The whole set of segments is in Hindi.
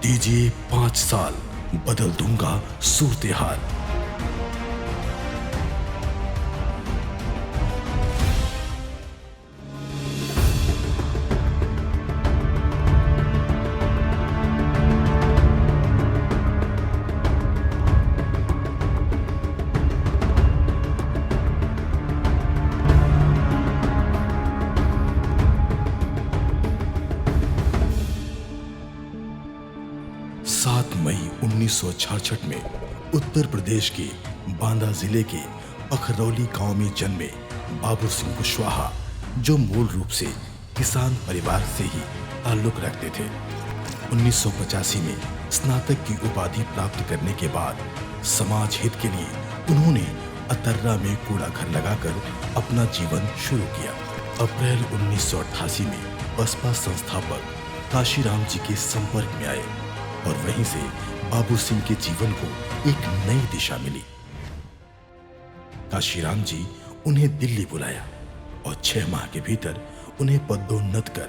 दीजिए 5 साल, बदल दूंगा सूरत हाल। सात मई 1966 में उत्तर प्रदेश के बांदा जिले के पखरौली गांव में जन्मे बाबू सिंह कुशवाहा, जो मूल रूप से किसान परिवार से ही ताल्लुक रखते थे। 1985 में स्नातक की उपाधि प्राप्त करने के बाद समाज हित के लिए उन्होंने अतर्रा में कूड़ा घर लगाकर अपना जीवन शुरू किया। अप्रैल 1988 में बसपा संस्थापक काशीराम जी के संपर्क में आए और वहीं से बाबू सिंह के जीवन को एक नई दिशा मिली। काशीराम जी उन्हें दिल्ली बुलाया और 6 माह के भीतर उन्हें पदोन्नत कर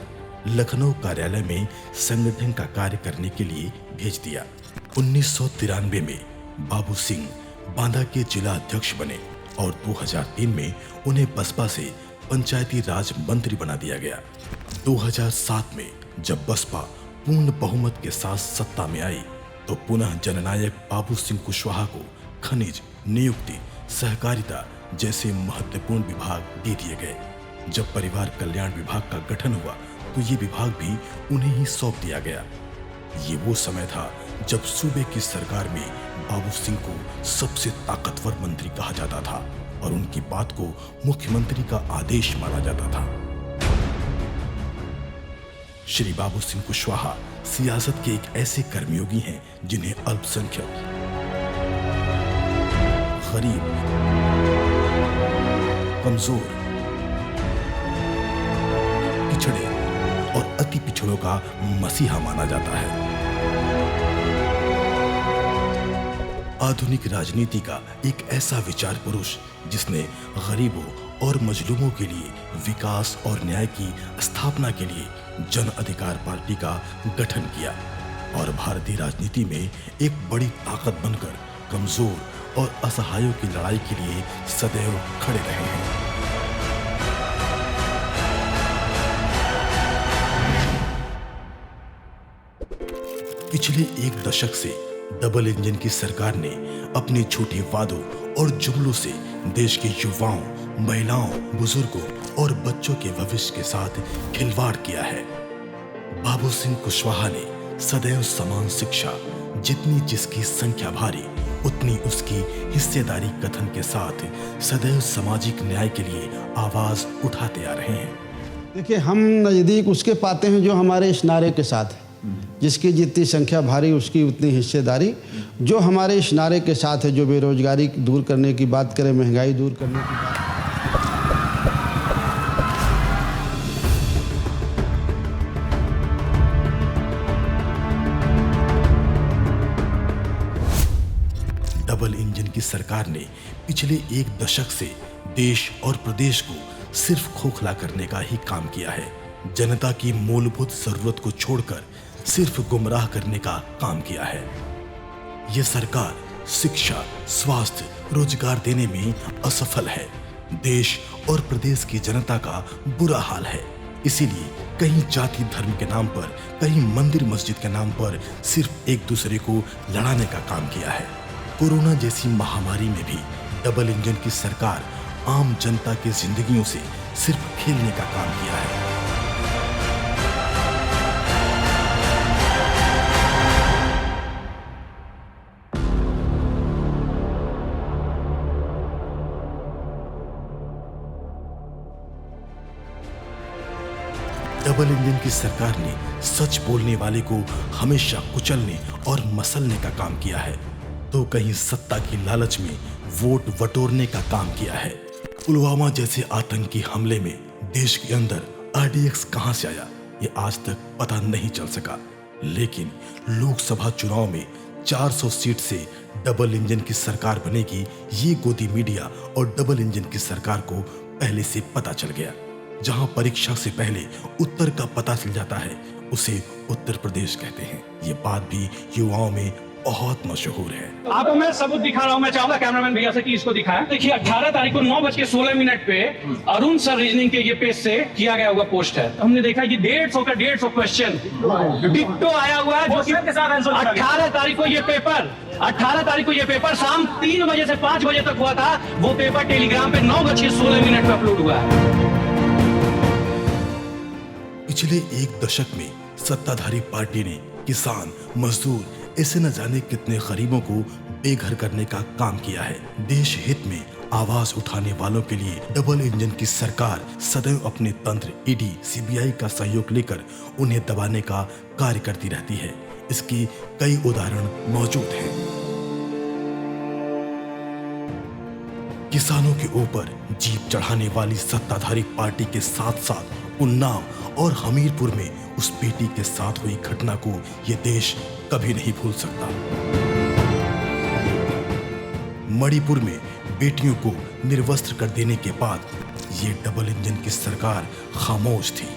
लखनऊ कार्यालय में संगठन का कार्य करने के लिए भेज दिया। 1993 में बाबू सिंह बांदा के जिला अध्यक्ष बने और 2003 में उन्हें बसपा से पंचायती राज मंत्री बना दिया गया। 2007 में जब बसपा पूर्ण बहुमत के साथ सत्ता में आई तो पुनः जननायक बाबू सिंह कुशवाहा को खनिज, नियुक्ति, सहकारिता जैसे महत्वपूर्ण विभाग दे दिए गए। जब परिवार कल्याण विभाग का गठन हुआ तो ये विभाग भी उन्हें ही सौंप दिया गया। ये वो समय था जब सूबे की सरकार में बाबू सिंह को सबसे ताकतवर मंत्री कहा जाता था और उनकी बात को मुख्यमंत्री का आदेश माना जाता था। श्री बाबू सिंह कुशवाहा सियासत के एक ऐसे कर्मयोगी हैं जिन्हें अल्पसंख्यक, गरीब, कमजोर, पिछड़े और अति पिछड़ों का मसीहा माना जाता है। आधुनिक राजनीति का एक ऐसा विचार पुरुष जिसने गरीबों और मजलूमों के लिए विकास और न्याय की स्थापना के लिए जन अधिकार पार्टी का गठन किया और भारतीय राजनीति में एक बड़ी ताकत बनकर कमजोर और असहायों की लड़ाई के लिए सदैव खड़े रहे हैं। पिछले एक दशक से डबल इंजन की सरकार ने अपने झूठे वादों और जुमलों से देश के युवाओं, महिलाओं, बुजुर्गों और बच्चों के भविष्य के साथ खिलवाड़ किया है। बाबू सिंह कुशवाहा ने सदैव समान शिक्षा, जितनी जिसकी संख्या भारी उतनी उसकी हिस्सेदारी कथन के साथ सदैव सामाजिक न्याय के लिए आवाज उठाते आ रहे हैं। देखिए, हम नज़दीक उसके पाते हैं जो हमारे इस नारे के साथ है, जिसकी जितनी संख्या भारी उसकी उतनी हिस्सेदारी। जो हमारे इस नारे के साथ है, जो बेरोजगारी दूर करने की बात करें, महंगाई दूर करने की बात। डबल इंजन की सरकार ने पिछले एक दशक से देश और प्रदेश को सिर्फ खोखला करने का ही काम किया है। जनता की मूलभूत जरूरत को छोड़कर सिर्फ गुमराह करने का काम किया है। यह सरकार शिक्षा, स्वास्थ्य, रोजगार देने में असफल है। देश और प्रदेश की जनता का बुरा हाल है। इसीलिए कहीं जाति धर्म के नाम पर, कहीं मंदिर मस्जिद के नाम पर सिर्फ एक दूसरे को लड़ाने का काम किया है। कोरोना जैसी महामारी में भी डबल इंजन की सरकार आम जनता की जिंदगियों से सिर्फ खेलने का काम किया है। डबल इंजन की सरकार ने सच बोलने वाले को हमेशा कुचलने और मसलने का काम किया है, तो कहीं सत्ता की लालच में वोट बटोरने का काम किया है। पुलवामा जैसे आतंकी हमले में देश के अंदर आरडीएक्स कहां से आया, ये आज तक पता नहीं चल सका। लेकिन लोकसभा चुनाव में 400 सीट से डबल इंजन की सरकार बनेगी, ये गोदी मीडिया और डबल इंजन की सरकार को पहले से पता चल गया। जहां परीक्षा से पहले उत्तर का पता चल जाता है, उसे उत्तर प्रदेश कहते हैं। ये बात भी युवाओं में बहुत मशहूर है। आपको मैं सबूत दिखा रहा हूं। मैं चाहूंगा कैमरामैन भैया से कि इसको दिखाएं। देखिए 18 तारीख को 9:16 पे अरुण सर रीजनिंग के ये पेज से किया गया हुआ पोस्ट है। हमने देखा कि 150 क्वेश्चन डिक्टो आया हुआ है, जो कि 18 तारीख को ये पेपर शाम 3 बजे से 5 बजे तक हुआ था। वो पेपर टेलीग्राम पे 9:16 पे अपलोड हुआ है। पिछले एक दशक में सत्ताधारी पार्टी ने किसान, मजदूर, ऐसे न जाने कितने गरीबों को बेघर करने का काम किया है। देश हित में आवाज उठाने वालों के लिए डबल इंजन की सरकार सदैव अपने तंत्र ईडी, सीबीआई का सहयोग लेकर उन्हें दबाने का कार्य करती रहती है। इसकी कई उदाहरण मौजूद हैं। किसानों के ऊपर जीप चढ़ाने वाली सत्ताधारी पार्टी के साथ साथ उन्नाव और हमीरपुर में उस बेटी के साथ हुई घटना को यह देश कभी नहीं भूल सकता। मणिपुर में बेटियों को निर्वस्त्र कर देने के बाद ये डबल इंजन की सरकार खामोश थी।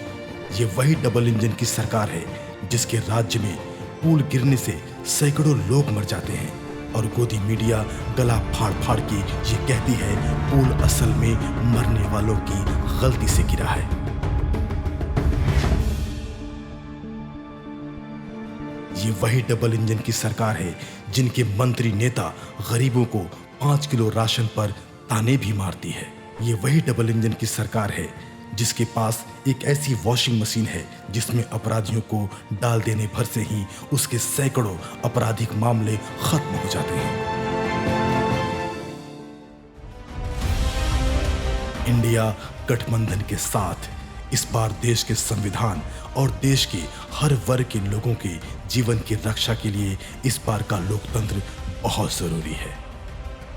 ये वही डबल इंजन की सरकार है जिसके राज्य में पुल गिरने से सैकड़ों लोग मर जाते हैं और गोदी मीडिया गला फाड़ फाड़ के ये कहती है पुल असल में मरने वालों की गलती से गिरा है। ये वही डबल इंजन की सरकार है जिनके मंत्री नेता गरीबों को 5 किलो राशन पर ताने भी मारती है। ये वही डबल इंजन की सरकार है जिसके पास एक ऐसी वॉशिंग मशीन है जिसमें अपराधियों को डाल देने भर से ही उसके सैकड़ों आपराधिक मामले खत्म हो जाते हैं। इंडिया गठबंधन के साथ इस बार देश के संविधान और देश के हर वर्ग के लोगों के जीवन की रक्षा के लिए इस बार का लोकतंत्र बहुत जरूरी है।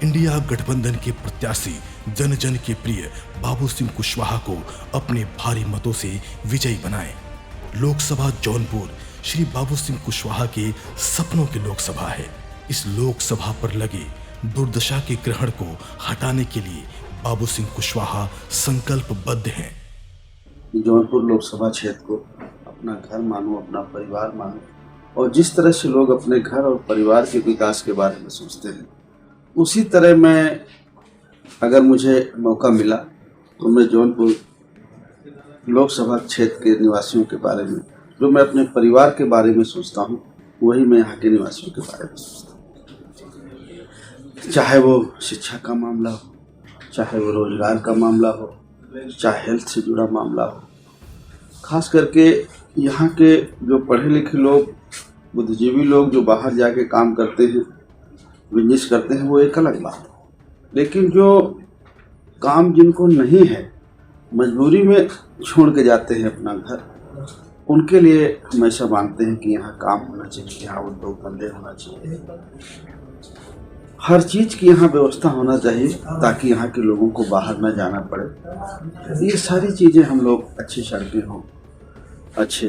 इंडिया गठबंधन के प्रत्याशी जन जन के प्रिय बाबू सिंह कुशवाहा को अपने भारी मतों से विजयी बनाएं। लोकसभा जौनपुर श्री बाबू सिंह कुशवाहा के सपनों की लोकसभा है। इस लोकसभा पर लगे दुर्दशा के ग्रहण को हटाने के लिए बाबू सिंह कुशवाहा संकल्पबद्ध हैं। जौनपुर लोकसभा क्षेत्र को अपना घर मानो, अपना परिवार मानो, और जिस तरह से लोग अपने घर और परिवार के विकास के बारे में सोचते हैं, उसी तरह मैं, अगर मुझे मौका मिला तो मैं जौनपुर लोकसभा क्षेत्र के निवासियों के बारे में, जो मैं अपने परिवार के बारे में सोचता हूँ, वही मैं यहाँ के निवासियों के बारे में सोचता हूँ। चाहे वो शिक्षा का मामला हो, चाहे वो रोजगार का मामला हो, चाहे हेल्थ से जुड़ा मामला हो, खास करके यहाँ के जो पढ़े लिखे लोग, बुद्धिजीवी लोग जो बाहर जाके काम करते हैं, बिजनेस करते हैं, वो एक अलग बात है। लेकिन जो काम जिनको नहीं है, मजबूरी में छोड़ के जाते हैं अपना घर, उनके लिए हमेशा मांगते हैं कि यहाँ काम होना चाहिए, यहाँ उद्योग धंधे होना चाहिए, हर चीज़ की यहाँ व्यवस्था होना चाहिए ताकि यहाँ के लोगों को बाहर न जाना पड़े। ये सारी चीज़ें हम लोग, अच्छी सड़कें हों, अच्छे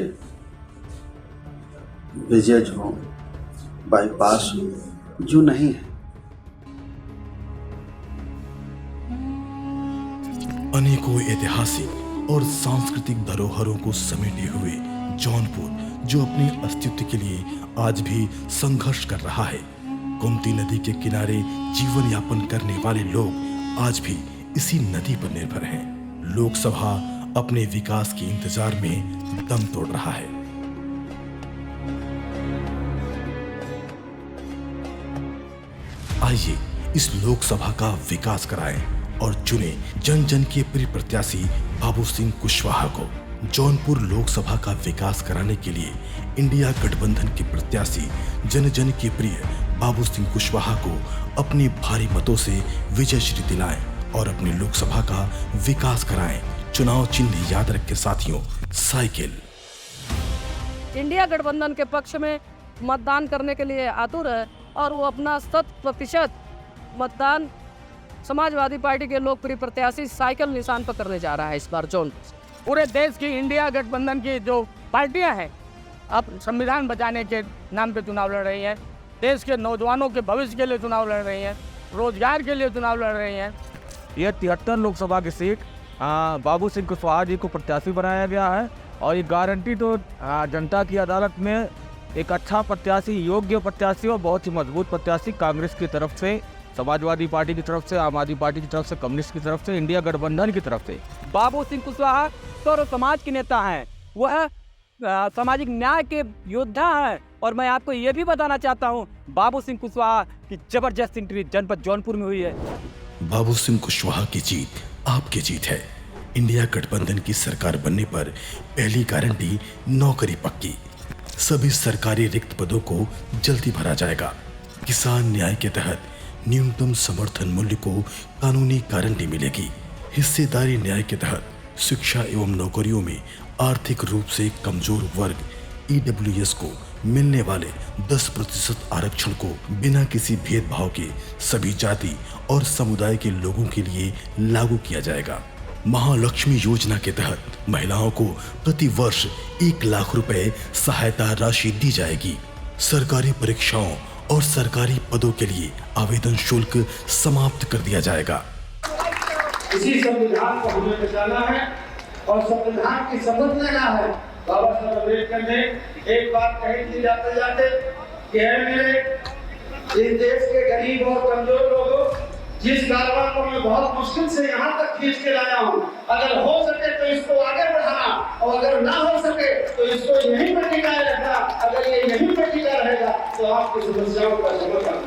ब्रिजेज हों, बाईपास हो, जो नहीं है। अनेकों ऐतिहासिक और सांस्कृतिक धरोहरों को समेटे हुए जौनपुर, जो अपने अस्तित्व के लिए आज भी संघर्ष कर रहा है। गोमती नदी के किनारे जीवन यापन करने वाले लोग आज भी इसी नदी पर निर्भर हैं। लोकसभा अपने विकास के इंतजार में दम तोड़ रहा है। आइए इस लोकसभा का विकास कराएं और चुने जन जन के प्रिय प्रत्याशी बाबू सिंह कुशवाहा को। जौनपुर लोकसभा का विकास कराने के लिए इंडिया गठबंधन के प्रत्याशी जन जन के प्रिय बाबू सिंह कुशवाहा को अपनी भारी मतों से विजय श्री दिलाएं और अपनी लोकसभा का विकास कराएं। चुनाव चिन्ह याद रख के साथियों, साइकिल। इंडिया गठबंधन के पक्ष में मतदान करने के लिए आतुर है और वो अपना 100% मतदान समाजवादी पार्टी के लोकप्रिय प्रत्याशी साइकिल निशान पर करने जा रहा है इस बार जौनपुर। पूरे देश की इंडिया गठबंधन की जो पार्टियां हैं, अब संविधान बचाने के नाम पे चुनाव लड़ रही हैं, देश के नौजवानों के भविष्य के लिए चुनाव लड़ रही हैं, रोजगार के लिए चुनाव लड़ रही हैं। यह 73 लोकसभा की सीट बाबू सिंह कुशवाहा जी को प्रत्याशी बनाया गया है और ये गारंटी तो जनता की अदालत में एक अच्छा प्रत्याशी, योग्य प्रत्याशी और बहुत ही मजबूत प्रत्याशी कांग्रेस की तरफ से, समाजवादी पार्टी की तरफ से, आम आदमी पार्टी की तरफ से, कम्युनिस्ट की तरफ से, इंडिया गठबंधन की तरफ से। बाबू सिंह कुशवाहा सर्व समाज के नेता हैं, वह सामाजिक न्याय के योद्धा हैं। और मैं आपको ये भी बताना चाहता हूँ, बाबू सिंह कुशवाहा की जबरदस्त एंट्री जनपद जौनपुर में हुई है। बाबू सिंह कुशवाहा की जीत आपकी जीत है। इंडिया गठबंधन की सरकार बनने पर पहली गारंटी नौकरी पक्की। सभी सरकारी रिक्त पदों को जल्दी भरा जाएगा। किसान न्याय के तहत न्यूनतम समर्थन मूल्य को कानूनी गारंटी मिलेगी। हिस्सेदारी न्याय के तहत शिक्षा एवं नौकरियों में आर्थिक रूप से कमजोर वर्ग EWS को मिलने वाले 10% आरक्षण को बिना किसी भेदभाव के सभी जाति और समुदाय के लोगों के लिए लागू किया जाएगा। महालक्ष्मी योजना के तहत महिलाओं को प्रति वर्ष 1 लाख रुपए सहायता राशि दी जाएगी। सरकारी परीक्षाओं और सरकारी पदों के लिए आवेदन शुल्क समाप्त कर दिया जाएगा। इसी संविधान को हमें बचाना है और संविधान की शपथ लेना है। बाबा साहब अम्बेडकर ने एक बात कही थी जाते जाते कि है मेरे इस देश के गरीब और कमजोर लोगों, जिस कारवां को मैं बहुत मुश्किल से यहाँ तक खींच के लाया हूँ, अगर हो सके तो इसको आगे बढ़ाना और अगर ना हो सके तो इसको यहीं पर टिकाए रखना। अगर ये यहीं पर टिका रहेगा तो आपकी समस्याओं का समाधान।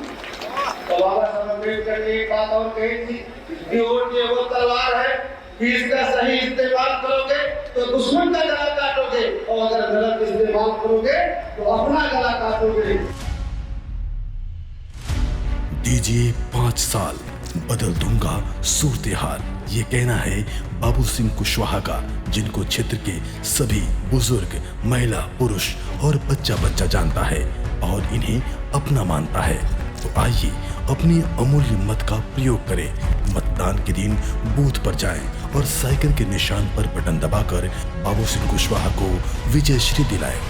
तो बाबा साहब अम्बेडकर ने एक बात और कही थी कि वोट ये वो तलवार है कि इसका सही इस्तेमाल करोगे तो दुश्मन का गला काटोगे और अगर गलत इस्तेमाल करोगे तो अपना गला काटोगे। दीजिए 5 साल, बदल दूंगा सूरत हाल। ये कहना है बाबू सिंह कुशवाहा का, जिनको क्षेत्र के सभी बुजुर्ग, महिला, पुरुष और बच्चा जानता है और इन्हें अपना मानता है। तो आइए अपने अमूल्य मत का प्रयोग करें। मतदान के दिन बूथ पर जाएं और साइकिल के निशान पर बटन दबाकर बाबू सिंह कुशवाहा को विजय श्री दिलाएं।